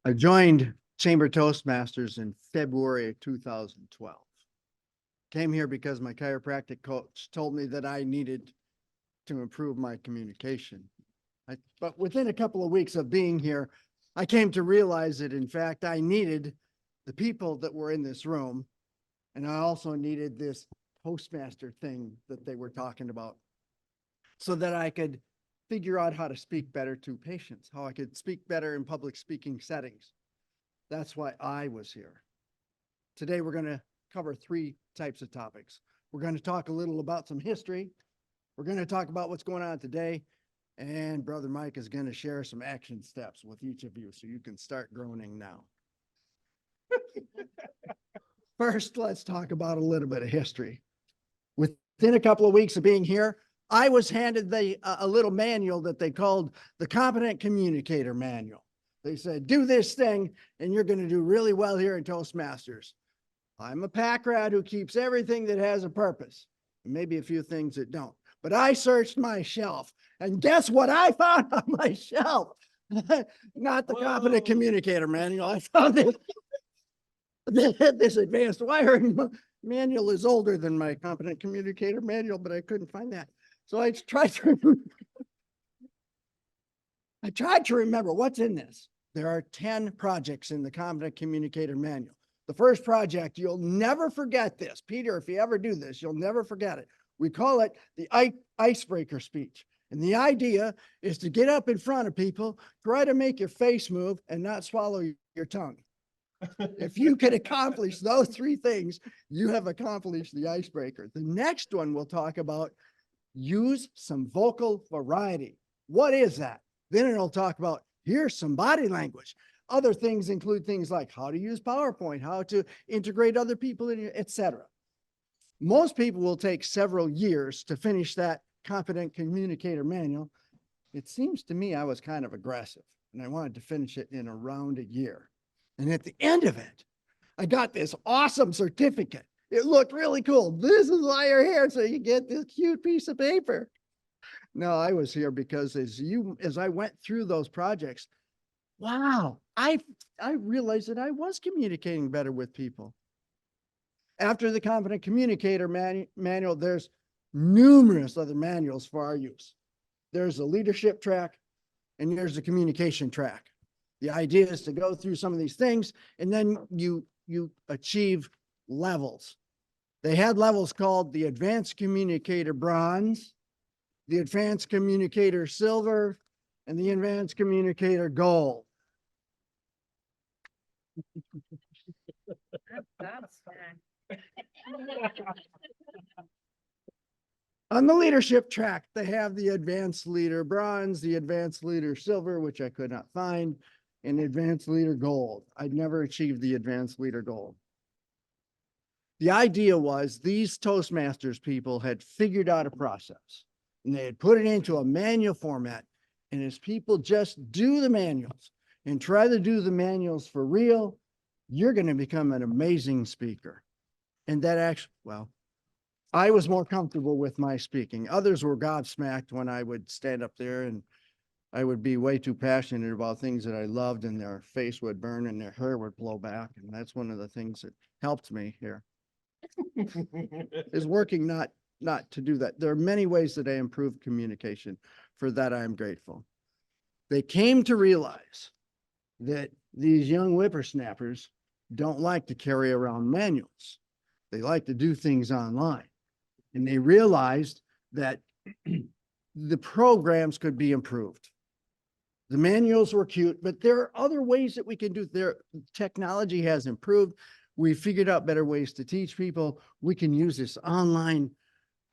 I joined Chamber Toastmasters in February of 2012. Came here because my chiropractic coach told me that I needed to improve my communication. But within a couple of weeks of being here, I came to realize that, in fact, I needed the people that were in this room, and I also needed this Toastmaster thing that they were talking about so that I could figure out how to speak better to patients, how I could speak better in public speaking settings. That's why I was here. Today, we're going to cover three types of topics. We're going to talk a little about some history. We're going to talk about what's going on today. And Brother Mike is going to share some action steps with each of you so you can start groaning now. First, let's talk about a little bit of history. Within a couple of weeks of being here, I was handed a little manual that they called the Competent Communicator Manual. They said, do this thing and you're going to do really well here in Toastmasters. I'm a pack rat who keeps everything that has a purpose, and maybe a few things that don't. But I searched my shelf, and guess what I found on my shelf? Not the Competent Communicator Manual. I found this advanced wiring manual is older than my Competent Communicator Manual, but I couldn't find that. So I tried to remember what's in this. There are 10 projects in the Competent Communicator Manual. The first project, you'll never forget this. Peter, if you ever do this, you'll never forget it. We call it the icebreaker speech. And the idea is to get up in front of people, try to make your face move and not swallow your tongue. If you can accomplish those three things, you have accomplished the icebreaker. The next one we'll talk about, use some vocal variety. What is that? Then it'll talk about, here's some body language. Other things include things like how to use PowerPoint, how to integrate other people, etc. Most people will take several years to finish that Competent Communicator Manual. It seems to me I was kind of aggressive, and I wanted to finish it in around a year. And at the end of it, I got this awesome certificate. It looked really cool. This is why you're here, so you get this cute piece of paper. No, I was here because as I went through those projects, wow, I realized that I was communicating better with people. After the Competent Communicator Manual, there's numerous other manuals for our use. There's a leadership track and there's a communication track. The idea is to go through some of these things and then you achieve levels. They had levels called the Advanced Communicator Bronze, the Advanced Communicator Silver, and the Advanced Communicator Gold. On the leadership track, they have the Advanced Leader Bronze, the Advanced Leader Silver, which I could not find, and Advanced Leader Gold. I'd never achieved the Advanced Leader Gold. The idea was these Toastmasters people had figured out a process, and they had put it into a manual format. And as people just do the manuals and try to do the manuals for real, you're going to become an amazing speaker. And that actually, well, I was more comfortable with my speaking. Others were gobsmacked when I would stand up there and I would be way too passionate about things that I loved, and their face would burn and their hair would blow back. And that's one of the things that helped me here is working not to do that. There are many ways that I improved communication. For that, I am grateful. They came to realize that these young whippersnappers don't like to carry around manuals. They like to do things online. And they realized that the programs could be improved. The manuals were cute, but there are other ways that we can do. Their technology has improved. We figured out better ways to teach people. We can use this online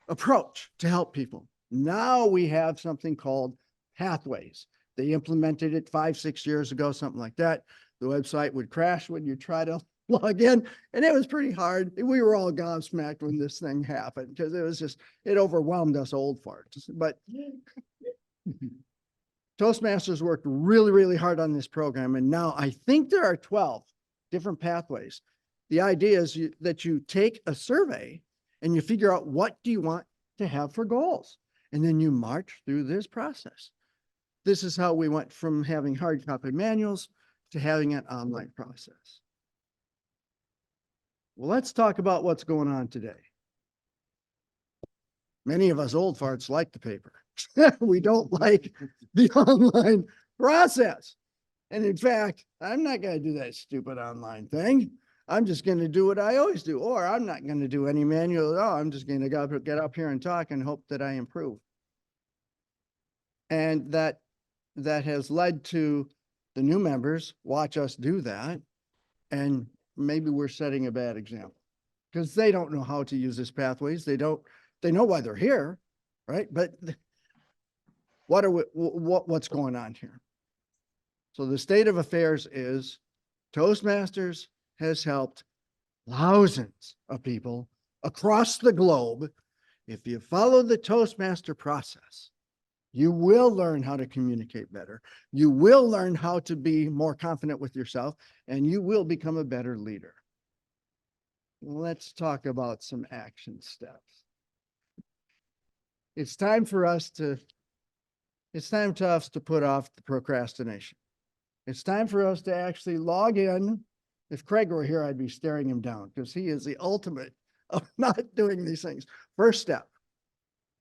approach to help people. Now we have something called Pathways. They implemented it 5-6 years ago, something like that. The website would crash when you try to log in, and it was pretty hard. We were all gobsmacked when this thing happened because it overwhelmed us old farts. But Toastmasters worked really, really hard on this program, and now I think there are 12 different pathways. The idea is that you take a survey and you figure out what do you want to have for goals, and then you march through this process. This is how we went from having hard copy manuals to having an online process. Well, let's talk about what's going on today. Many of us old farts like the paper. We don't like the online process. And in fact, I'm not going to do that stupid online thing. I'm just going to do what I always do, or I'm not going to do any manual at all. I'm just going to get up here and talk and hope that I improve. And that has led to the new members watch us do that. And maybe we're setting a bad example because they don't know how to use this pathways. They know why they're here, right? But what's going on here? So the state of affairs is Toastmasters has helped thousands of people across the globe. If you follow the Toastmaster process, you will learn how to communicate better. You will learn how to be more confident with yourself, and you will become a better leader. Let's talk about some action steps. It's time for us to put off the procrastination. It's time for us to actually log in. If Craig were here, I'd be staring him down because he is the ultimate of not doing these things. First step,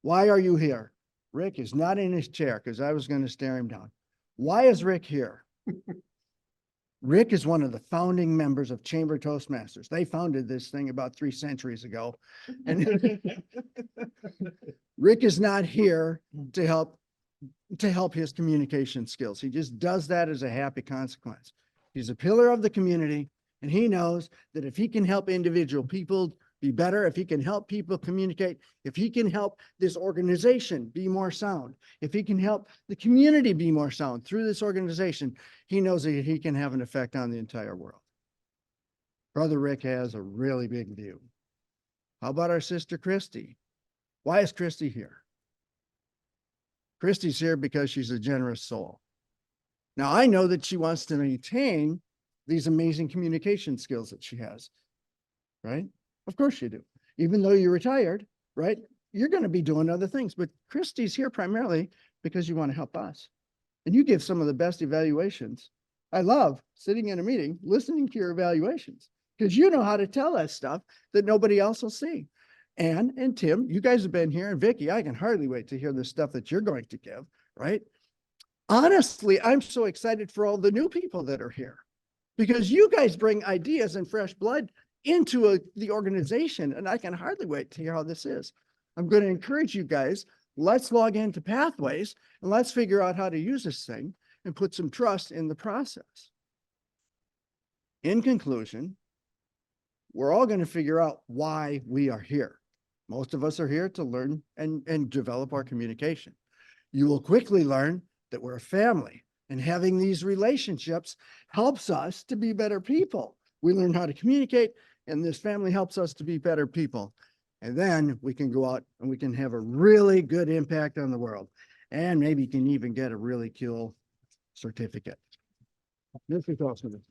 why are you here? Rick is not in his chair because I was going to stare him down. Why is Rick here? Rick is one of the founding members of Chamber Toastmasters. They founded this thing about 3 centuries ago. And Rick is not here to help his communication skills. He just does that as a happy consequence. He's a pillar of the community, and he knows that if he can help individual people be better, if he can help people communicate, if he can help this organization be more sound, if he can help the community be more sound through this organization, he knows that he can have an effect on the entire world. Brother Rick has a really big view. How about our sister Christy? Why is Christy here? Christy's here because she's a generous soul. Now, I know that she wants to maintain these amazing communication skills that she has, right? Of course you do. Even though you're retired, right? You're going to be doing other things, but Christy's here primarily because you want to help us. And you give some of the best evaluations. I love sitting in a meeting, listening to your evaluations, because you know how to tell us stuff that nobody else will see. And Tim, you guys have been here, and Vicki, I can hardly wait to hear the stuff that you're going to give, right? Honestly, I'm so excited for all the new people that are here because you guys bring ideas and fresh blood into the organization, and I can hardly wait to hear how this is. I'm going to encourage you guys, let's log into Pathways and let's figure out how to use this thing and put some trust in the process. In conclusion, we're all going to figure out why we are here. Most of us are here to learn and develop our communication. You will quickly learn that we're a family, and having these relationships helps us to be better people. We learn how to communicate, and this family helps us to be better people. And then we can go out and we can have a really good impact on the world. And maybe you can even get a really cool certificate. This is awesome.